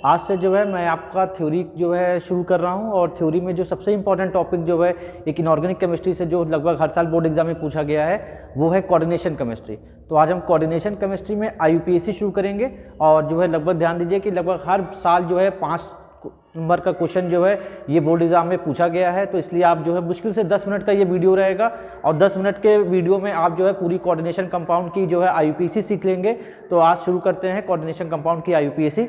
आज से जो है मैं आपका थ्योरी जो है शुरू कर रहा हूं और थ्योरी में जो सबसे इम्पॉर्टेंट टॉपिक जो है एक इनऑर्गेनिक केमिस्ट्री से जो लगभग हर साल बोर्ड एग्जाम में पूछा गया है वो है कोऑर्डिनेशन केमिस्ट्री। तो आज हम कोऑर्डिनेशन केमिस्ट्री में IUPAC शुरू करेंगे और जो है लगभग ध्यान दीजिए कि लगभग हर साल जो है 5 नंबर का क्वेश्चन जो है ये बोर्ड एग्जाम में पूछा गया है। तो इसलिए आप जो है मुश्किल से 10 मिनट का ये वीडियो रहेगा और 10 मिनट के वीडियो में आप जो है पूरी कोऑर्डिनेशन कंपाउंड की जो है IUPAC सीख लेंगे। तो आज शुरू करते हैं कोऑर्डिनेशन कंपाउंड की IUPAC।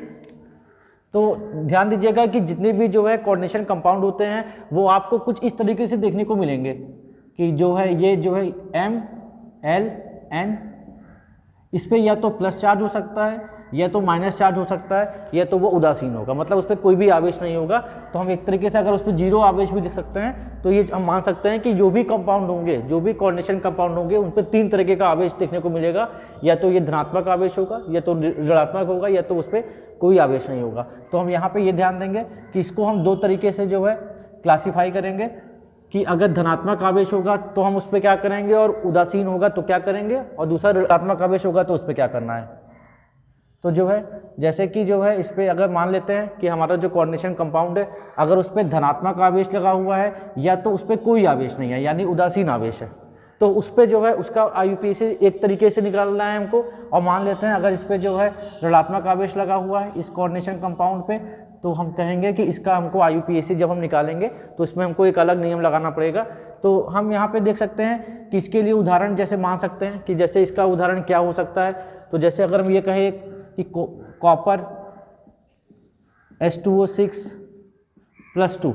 तो ध्यान दीजिएगा कि जितने भी जो है कोऑर्डिनेशन कंपाउंड होते हैं वो आपको कुछ इस तरीके से देखने को मिलेंगे कि जो है ये जो है MLN, इस पर या तो प्लस चार्ज हो सकता है या तो माइनस चार्ज हो सकता है या तो वो उदासीन होगा, मतलब उस पर कोई भी आवेश नहीं होगा। तो हम एक तरीके से अगर उस पर जीरो आवेश भी लिख सकते हैं तो ये हम मान सकते हैं कि जो भी कंपाउंड होंगे, जो भी कोऑर्डिनेशन कंपाउंड होंगे उन पर 3 तरीके का आवेश देखने को मिलेगा, या तो ये धनात्मक आवेश होगा या तो ऋणात्मक होगा या तो उस पर कोई आवेश नहीं होगा। तो हम यहाँ पे ये ध्यान देंगे कि इसको हम 2 तरीके से जो है क्लासीफाई करेंगे कि अगर धनात्मक आवेश होगा तो हम उस पर क्या करेंगे और उदासीन होगा तो क्या करेंगे, और दूसरा ऋणात्मक आवेश होगा तो उस पर क्या करना है। तो जो है जैसे कि जो है इस पर अगर मान लेते हैं कि हमारा जो कोऑर्डिनेशन कंपाउंड है अगर उस पर धनात्मक आवेश लगा हुआ है या तो उस पर कोई आवेश नहीं है यानी उदासीन आवेश है, तो उस पर जो है उसका IUPAC एक तरीके से निकालना है हमको। और मान लेते हैं अगर इस पर जो है ऋणात्मक आवेश लगा हुआ है इस कोऑर्डिनेशन कंपाउंड पे, तो हम कहेंगे कि इसका हमको IUPAC जब हम निकालेंगे तो इसमें हमको एक अलग नियम लगाना पड़ेगा। तो हम यहाँ पे देख सकते हैं कि इसके लिए उदाहरण जैसे मान सकते हैं कि जैसे इसका उदाहरण क्या हो सकता है। तो जैसे अगर हम ये कहें कि कॉपर H2O6+2,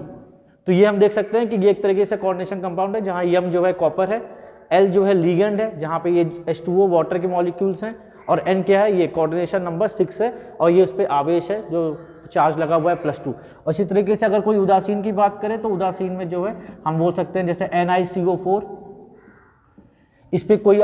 तो ये हम देख सकते हैं कि ये एक तरीके से कोऑर्डिनेशन कंपाउंड है जहाँ M जो है कॉपर है, L जो है लिगेंड है जहाँ पे ये H2O वाटर के मॉलिक्यूल्स हैं, और N क्या है, ये कोऑर्डिनेशन नंबर 6 है और ये उस पर आवेश है जो चार्ज लगा हुआ है +2। और इसी तरीके से अगर कोई उदासीन की बात करें तो उदासीन में जो है हम बोल सकते हैं जैसे NiCO4, इस पर कोई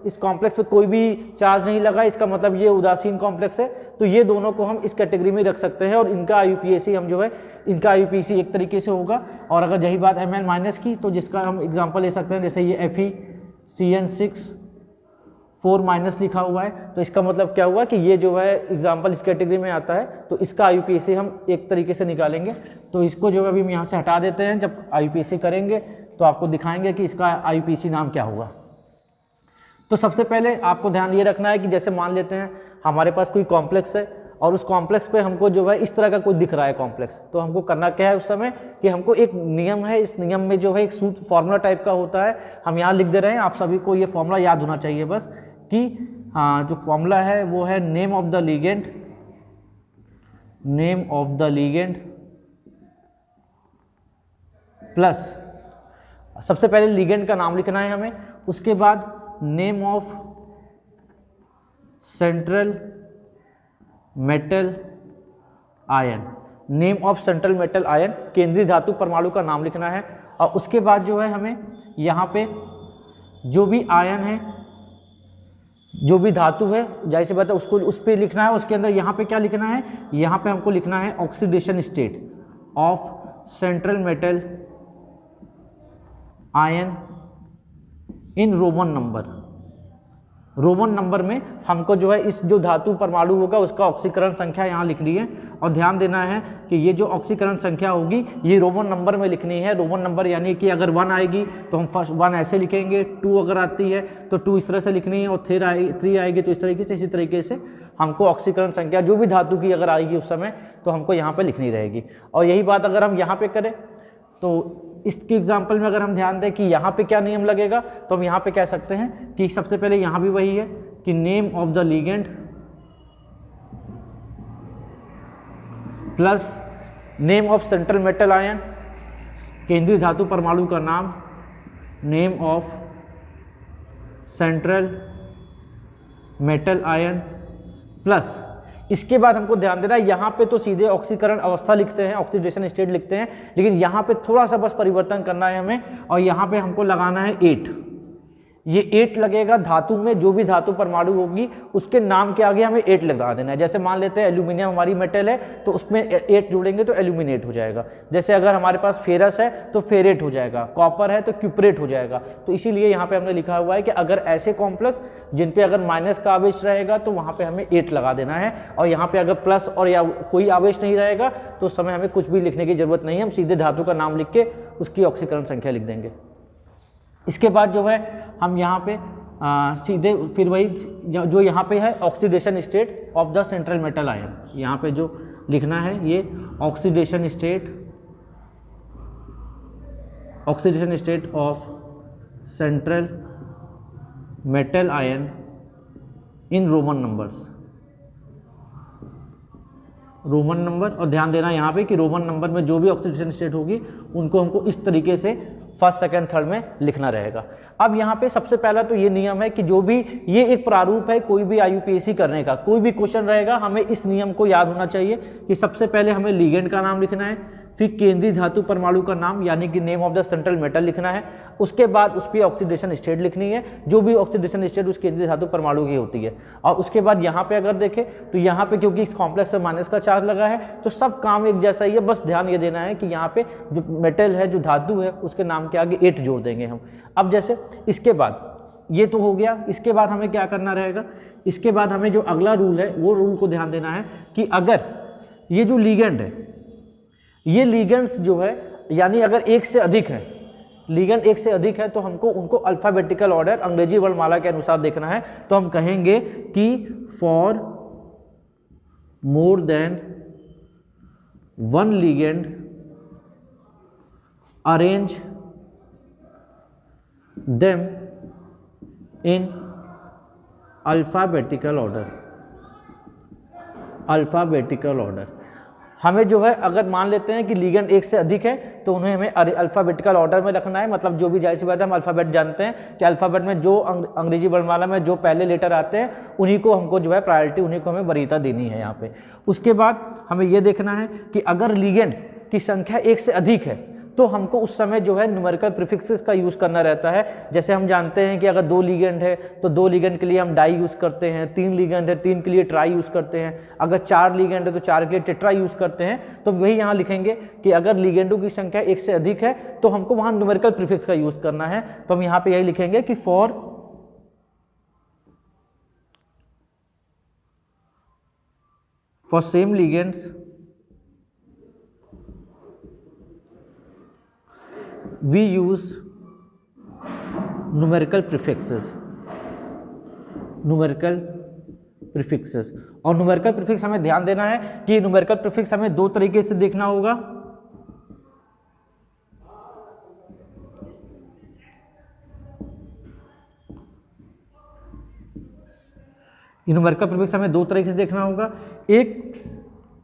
इस कॉम्प्लेक्स पे कोई भी चार्ज नहीं लगा, इसका मतलब ये उदासीन कॉम्प्लेक्स है। तो ये दोनों को हम इस कैटेगरी में रख सकते हैं और इनका IUPAC हम जो है इनका IUPAC एक तरीके से होगा। और अगर यही बात Ml माइनस की तो जिसका हम एग्जांपल ले सकते हैं जैसे ये FeCN6 4- लिखा हुआ है, तो इसका मतलब क्या हुआ कि ये जो है एग्जाम्पल इस कैटेगरी में आता है तो इसका IUPAC हम एक तरीके से निकालेंगे। तो इसको जो है अभी हम यहाँ से हटा देते हैं, जब IUPAC करेंगे तो आपको दिखाएंगे कि इसका IUPAC नाम क्या होगा। तो सबसे पहले आपको ध्यान ये रखना है कि जैसे मान लेते हैं हमारे पास कोई कॉम्प्लेक्स है और उस कॉम्प्लेक्स पे हमको जो है इस तरह का कोई दिख रहा है कॉम्प्लेक्स, तो हमको करना क्या है उस समय कि हमको एक नियम है, इस नियम में जो है एक सूत्र फॉर्मूला टाइप का होता है, हम यहाँ लिख दे रहे हैं। आप सभी को ये फॉर्मूला याद होना चाहिए बस कि जो फॉर्मूला है वो है name of the ligand plus, सबसे पहले लीगेंड का नाम लिखना है हमें, उसके बाद name of central metal ion, name of central metal ion, केंद्रीय धातु परमाणु का नाम लिखना है। और उसके बाद जो है हमें यहाँ पे जो भी आयन है, जो भी धातु है, जाहिर सी बात है उसको उस पर लिखना है। उसके अंदर यहाँ पे क्या लिखना है, यहाँ पे हमको लिखना है oxidation state of central metal ion in Roman number में हमको जो है इस जो धातु परमाणु होगा उसका ऑक्सीकरण संख्या यहाँ लिखनी है। और ध्यान देना है कि ये जो ऑक्सीकरण संख्या होगी ये रोमन नंबर में लिखनी है। रोमन नंबर यानी कि अगर 1 आएगी तो हम फर्स्ट 1 ऐसे लिखेंगे, 2 अगर आती है तो 2 इस तरह से लिखनी है, और 3 आएगी तो इस तरीके से, इसी तरीके से हमको ऑक्सीकरण संख्या जो भी धातु की अगर आएगी उस समय तो हमको यहाँ पर लिखनी रहेगी। और यही बात अगर हम यहाँ पर करें तो इसके एग्जाम्पल में अगर हम ध्यान दें कि यहाँ पे क्या नियम लगेगा तो हम यहाँ पे कह सकते हैं कि सबसे पहले यहाँ भी वही है कि name of the ligand plus name of central metal ion, केंद्रीय धातु परमाणु का नाम, name of central metal ion plus, इसके बाद हमको ध्यान देना है यहाँ पे तो सीधे ऑक्सीकरण अवस्था लिखते हैं, ऑक्सीडेशन स्टेट लिखते हैं, लेकिन यहाँ पे थोड़ा सा बस परिवर्तन करना है हमें और यहाँ पे हमको लगाना है 8। ये 8 लगेगा, धातु में जो भी धातु परमाणु होगी उसके नाम के आगे हमें 8 लगा देना है। जैसे मान लेते हैं एल्यूमिनियम हमारी मेटल है तो उसमें 8 जोड़ेंगे तो एल्यूमिनेट हो जाएगा। जैसे अगर हमारे पास फेरस है तो फेरेट हो जाएगा, कॉपर है तो क्यूपरेट हो जाएगा। तो इसीलिए यहाँ पे हमने लिखा हुआ है कि अगर ऐसे कॉम्प्लेक्स जिन पे अगर माइनस का आवेश रहेगा तो वहाँ पे हमें 8 लगा देना है, और यहाँ पे अगर प्लस और या कोई आवेश नहीं रहेगा तो उस समय हमें कुछ भी लिखने की जरूरत नहीं है, हम सीधे धातु का नाम लिख के उसकी ऑक्सीकरण संख्या लिख देंगे। इसके बाद जो है हम यहाँ पे सीधे फिर वही जो यहाँ पे है oxidation state of the central metal ion, यहाँ पे जो लिखना है ये oxidation state of central metal ion in Roman numbers, Roman number. और ध्यान देना यहाँ पे कि रोमन नंबर में जो भी ऑक्सीडेशन स्टेट होगी उनको हमको इस तरीके से फर्स्ट सेकंड थर्ड में लिखना रहेगा। अब यहाँ पे सबसे पहला तो ये नियम है कि जो भी ये एक प्रारूप है कोई भी IUPAC करने का, कोई भी क्वेश्चन रहेगा हमें इस नियम को याद होना चाहिए कि सबसे पहले हमें लिगेंड का नाम लिखना है, फिर केंद्रीय धातु परमाणु का नाम यानी कि name of the central metal लिखना है, उसके बाद उस पर ऑक्सीडेशन स्टेट लिखनी है, जो भी ऑक्सीडेशन स्टेट उस केंद्रीय धातु परमाणु की होती है। और उसके बाद यहाँ पे अगर देखें तो यहाँ पे क्योंकि इस कॉम्प्लेक्स पे माइनस का चार्ज लगा है तो सब काम एक जैसा ही है, बस ध्यान ये देना है कि यहाँ पे जो मेटल है जो धातु है उसके नाम के आगे 8 जोड़ देंगे हम। अब जैसे इसके बाद ये तो हो गया, इसके बाद हमें क्या करना रहेगा, इसके बाद हमें जो अगला रूल है वो रूल को ध्यान देना है कि अगर ये जो लिगेंड है, ये लिगेंड्स जो है यानी अगर एक से अधिक है, लिगेंड एक से अधिक है तो हमको उनको अल्फाबेटिकल ऑर्डर अंग्रेजी वर्णमाला के अनुसार देखना है। तो हम कहेंगे कि for more than one ligand arrange them in alphabetical order, alphabetical order. हमें जो है अगर मान लेते हैं कि लिगेंड एक से अधिक है तो उन्हें हमें अल्फ़ाबेटिकल ऑर्डर में रखना है, मतलब जो भी जाहिर सी बात है हम अल्फ़ाबेट जानते हैं कि अल्फ़ाबेट में जो अंग्रेजी वर्णमाला में जो पहले लेटर आते हैं उन्हीं को हमको जो है प्रायोरिटी, उन्हीं को हमें वरीयता देनी है यहाँ पे। उसके बाद हमें ये देखना है कि अगर लिगेंड की संख्या एक से अधिक है तो हमको उस समय जो है न्यूमेरिकल प्रीफिक्सेस का यूज़ करना रहता है। जैसे हम जानते हैं कि अगर 2 लिगेंड है तो 2 लिगेंड के लिए हम डाई यूज़ करते हैं, 3 लिगेंड है 3 के लिए ट्राई यूज़ करते हैं, अगर 4 लिगेंड है तो 4 के लिए टेट्रा यूज़ करते हैं। तो वही यहाँ लिखेंगे कि अगर लिगेंडों की संख्या एक से अधिक है तो हमको वहाँ न्यूमेरिकल प्रीफिक्स का यूज़ करना है। तो हम यहाँ पर यही लिखेंगे कि for same ligands we use numerical prefixes, numerical prefixes। और numerical prefix हमें ध्यान देना है कि numerical prefix हमें 2 तरीके से देखना होगा। numerical prefix हमें 2 तरीके से देखना होगा। एक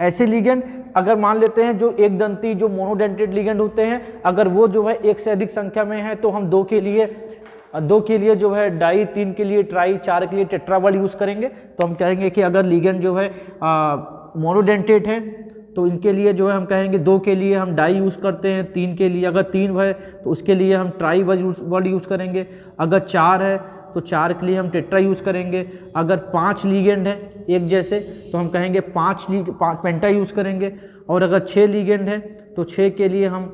ऐसे लिगेंड अगर मान लेते हैं जो एक दंती जो मोनोडेंटेड लिगेंड होते हैं, अगर वो जो है एक से अधिक संख्या में है तो हम 2 के लिए जो है डाई, 3 के लिए ट्राई, 4 के लिए टेट्रावर्ड यूज़ करेंगे। तो हम कहेंगे कि अगर लिगेंड जो है मोनोडेंटेड है तो इनके लिए जो है हम कहेंगे 2 के लिए हम डाई यूज़ करते हैं, 3 के लिए अगर 3 है तो उसके लिए हम ट्राई वर्ड यूज़ करेंगे, अगर 4 है तो 4 के लिए हम टेट्रा यूज़ करेंगे, अगर 5 लिगेंड है एक जैसे तो हम कहेंगे 5 पेंटा यूज़ करेंगे, और अगर 6 लिगेंड है तो 6 के लिए हम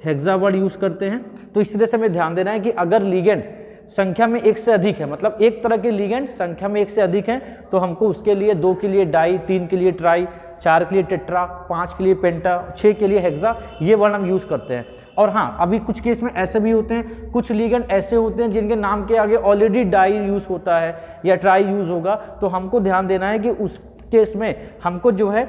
हेक्सा वर्ड यूज़ करते हैं। तो इस तरह से हमें ध्यान देना है कि अगर लिगेंड संख्या में एक से अधिक है, मतलब एक तरह के लिगेंड संख्या में एक से अधिक हैं, तो हमको उसके लिए 2 के लिए डाई, 3 के लिए ट्राई, 4 के लिए टेट्रा, 5 के लिए पेंटा, 6 के लिए हेक्सा, ये वर्ड हम यूज़ करते हैं। और हाँ, अभी कुछ केस में ऐसे भी होते हैं, कुछ लिगेंड ऐसे होते हैं जिनके नाम के आगे ऑलरेडी डाई यूज़ होता है या ट्राई यूज़ होगा, तो हमको ध्यान देना है कि उस केस में हमको जो है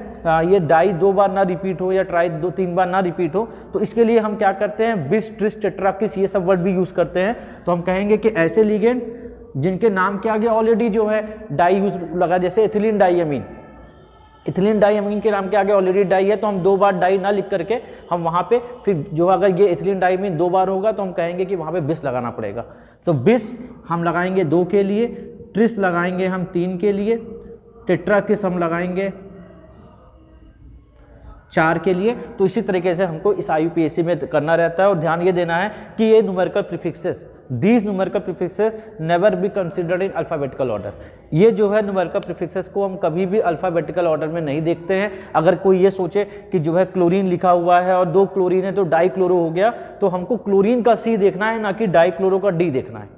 ये डाई 2 बार ना रिपीट हो या ट्राई 2-3 बार ना रिपीट हो। तो इसके लिए हम क्या करते हैं, बिस, ट्रिस, टेट्रा, किस, ये सब वर्ड भी यूज़ करते हैं। तो हम कहेंगे कि ऐसे लिगेंड जिनके नाम के आगे ऑलरेडी जो है डाई यूज़ लगा, जैसे एथिलीन डाइअमीन, इथिलीन डाइअमीन के नाम के आगे ऑलरेडी डाई है तो हम 2 बार डाई ना लिख करके हम वहाँ पे फिर जो अगर ये इथिलीन डाइअमीन 2 बार होगा तो हम कहेंगे कि वहाँ पे बिस लगाना पड़ेगा। तो बिस हम लगाएंगे 2 के लिए, ट्रिस लगाएंगे हम 3 के लिए, टेट्रा किस हम लगाएंगे 4 के लिए। तो इसी तरीके से हमको इस IUPAC में करना रहता है। और ध्यान ये देना है कि ये numerical prefixes these numerical prefixes never be considered in alphabetical order. ये जो है न्यूमेरिकल प्रीफिक्सेस को हम कभी भी अल्फ़ाबेटिकल ऑर्डर में नहीं देखते हैं। अगर कोई ये सोचे कि जो है क्लोरीन लिखा हुआ है और 2 क्लोरीन है तो डाइक्लोरो हो गया, तो हमको क्लोरीन का C देखना है, ना कि डाइक्लोरो का D देखना है।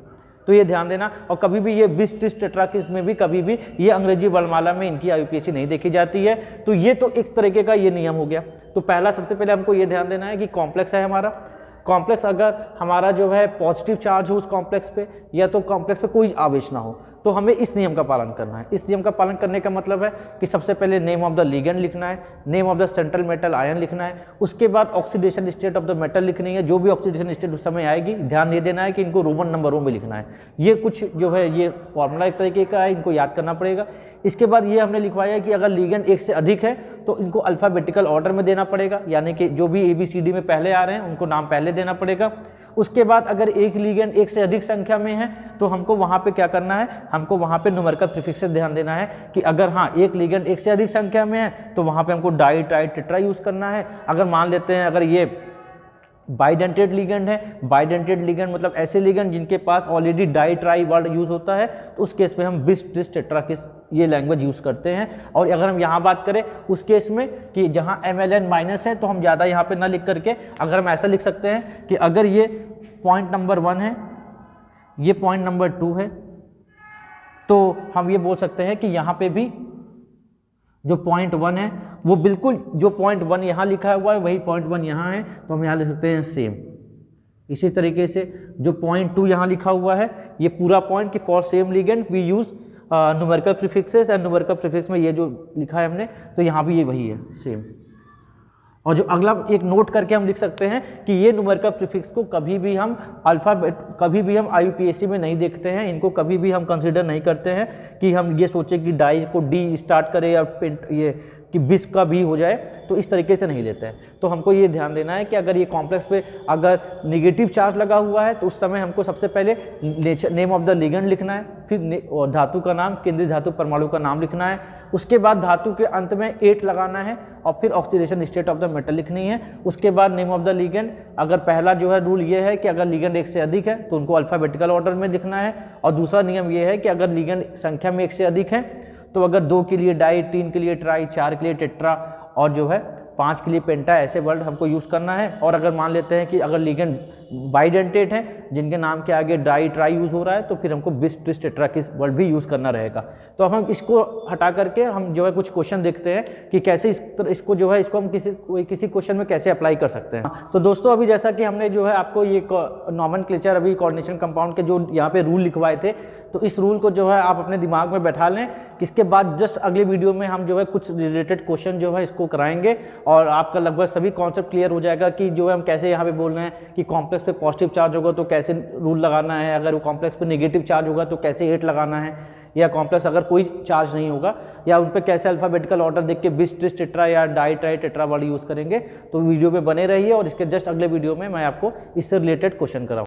तो ये ध्यान देना। और कभी भी ये बिस ट्रिस टेट्राकिस में भी कभी भी ये अंग्रेजी वर्णमाला में इनकी IUPAC नहीं देखी जाती है। तो ये तो एक तरीके का ये नियम हो गया। तो पहला सबसे पहले हमको ये ध्यान देना है कि कॉम्प्लेक्स है हमारा। कॉम्प्लेक्स अगर हमारा जो है पॉजिटिव चार्ज हो उस कॉम्प्लेक्स पे, या तो कॉम्प्लेक्स पे कोई आवेश ना हो, तो हमें इस नियम का पालन करना है। इस नियम का पालन करने का मतलब है कि सबसे पहले नेम ऑफ द लिगेंड लिखना है, name of the central metal ion लिखना है, उसके बाद oxidation state of the metal लिखनी है। जो भी ऑक्सीडेशन स्टेट उस समय आएगी, ध्यान ये देना है कि इनको रोमन नंबरों में लिखना है। ये कुछ जो है ये फॉर्मूला एक तरीके का है, इनको याद करना पड़ेगा। इसके बाद ये हमने लिखवाया कि अगर लिगेंड एक से अधिक है तो इनको अल्फ़ाबेटिकल ऑर्डर में देना पड़ेगा, यानी कि जो भी ABCD में पहले आ रहे हैं उनको नाम पहले देना पड़ेगा। उसके बाद अगर एक लिगेंड एक से अधिक संख्या में है तो हमको वहाँ पे क्या करना है, हमको वहाँ पे न्यूमेरिकल प्रीफिक्सेस ध्यान देना है कि अगर हाँ एक लिगेंड एक से अधिक संख्या में है तो वहाँ पे हमको डाई ट्राई टेट्रा यूज़ करना है। अगर मान लेते हैं अगर ये बाइडेंटेड लिगेंड है, बाइडेंटेड लिगेंड मतलब ऐसे लिगेंड जिनके पास already di tri word use होता है, तो उस केस में हम बिस ट्रिस टेट्राकिस ये लैंग्वेज यूज़ करते हैं। और अगर हम यहाँ बात करें उस केस में कि जहाँ MLN माइनस है तो हम ज़्यादा यहाँ पे ना लिख करके अगर हम ऐसा लिख सकते हैं कि अगर ये पॉइंट नंबर 1 है, ये पॉइंट नंबर 2 है, तो हम ये बोल सकते हैं कि यहाँ पे भी जो पॉइंट 1 है वो बिल्कुल जो पॉइंट 1 यहाँ लिखा हुआ है वही पॉइंट 1 यहाँ है, तो हम यहाँ लिख सकते हैं सेम। इसी तरीके से जो पॉइंट 2 यहाँ लिखा हुआ है ये पूरा पॉइंट कि for same ligand we use numerical prefixes, and numerical prefix में ये जो लिखा है हमने तो यहाँ भी ये वही है सेम। और जो अगला एक नोट करके हम लिख सकते हैं कि ये न्यूमेरिकल प्रीफिक्स को कभी भी हम कभी भी हम IUPAC में नहीं देखते हैं, इनको कभी भी हम कंसीडर नहीं करते हैं कि हम ये सोचें कि डाई को D स्टार्ट करें या ये कि बिस का भी हो जाए, तो इस तरीके से नहीं लेते हैं। तो हमको ये ध्यान देना है कि अगर ये कॉम्प्लेक्स पे अगर निगेटिव चार्ज लगा हुआ है तो उस समय हमको सबसे पहले नेम ऑफ द लिगेंड लिखना है, फिर धातु का नाम, केंद्रीय धातु परमाणु का नाम लिखना है, उसके बाद धातु के अंत में 8 लगाना है और फिर oxidation state of the metal लिखनी है। उसके बाद नेम ऑफ द लिगेंड, अगर पहला जो है रूल ये है कि अगर लिगेंड एक से अधिक है तो उनको अल्फ़ाबेटिकल ऑर्डर में लिखना है, और दूसरा नियम ये है कि अगर लिगेंड संख्या में एक से अधिक है तो अगर 2 के लिए डाई, 3 के लिए ट्राई, 4 के लिए टेट्रा और जो है 5 के लिए पेंटा, ऐसे वर्ड हमको यूज़ करना है। और अगर मान लेते हैं कि अगर लिगेंड बाइडेंटेट है जिनके नाम के आगे डाई ट्राई यूज़ हो रहा है तो फिर हमको बिस ट्रिस टेट्राकिस वर्ड भी यूज़ करना रहेगा। तो अब हम इसको हटा करके हम जो है कुछ क्वेश्चन देखते हैं कि कैसे इसको जो है इसको हम किसी क्वेश्चन में कैसे अप्लाई कर सकते हैं। तो दोस्तों अभी जैसा कि हमने जो है आपको ये नॉमेनक्लेचर अभी कोऑर्डिनेशन कंपाउंड के जो यहाँ पे रूल लिखवाए थे, तो इस रूल को जो है आप अपने दिमाग में बैठा लें। इसके बाद जस्ट अगले वीडियो में हम जो है कुछ रिलेटेड क्वेश्चन जो है इसको कराएंगे और आपका लगभग सभी कॉन्सेप्ट क्लियर हो जाएगा कि जो है हम कैसे यहाँ पे बोल रहे हैं कि कॉम्प्लेक्स पे पॉजिटिव चार्ज होगा तो कैसे रूल लगाना है, अगर वो कॉम्प्लेक्स पे नेगेटिव चार्ज होगा तो कैसे 8 लगाना है, या कॉम्प्लेक्स अगर कोई चार्ज नहीं होगा या उन पर कैसे अल्फ़ाबेटिकल ऑर्डर देख के बिस ट्रिस टेट्रा या di tri tetra word use करेंगे। तो वीडियो में बने रहिए और इसके जस्ट अगले वीडियो में मैं आपको इससे रिलेटेड क्वेश्चन कराऊंगा।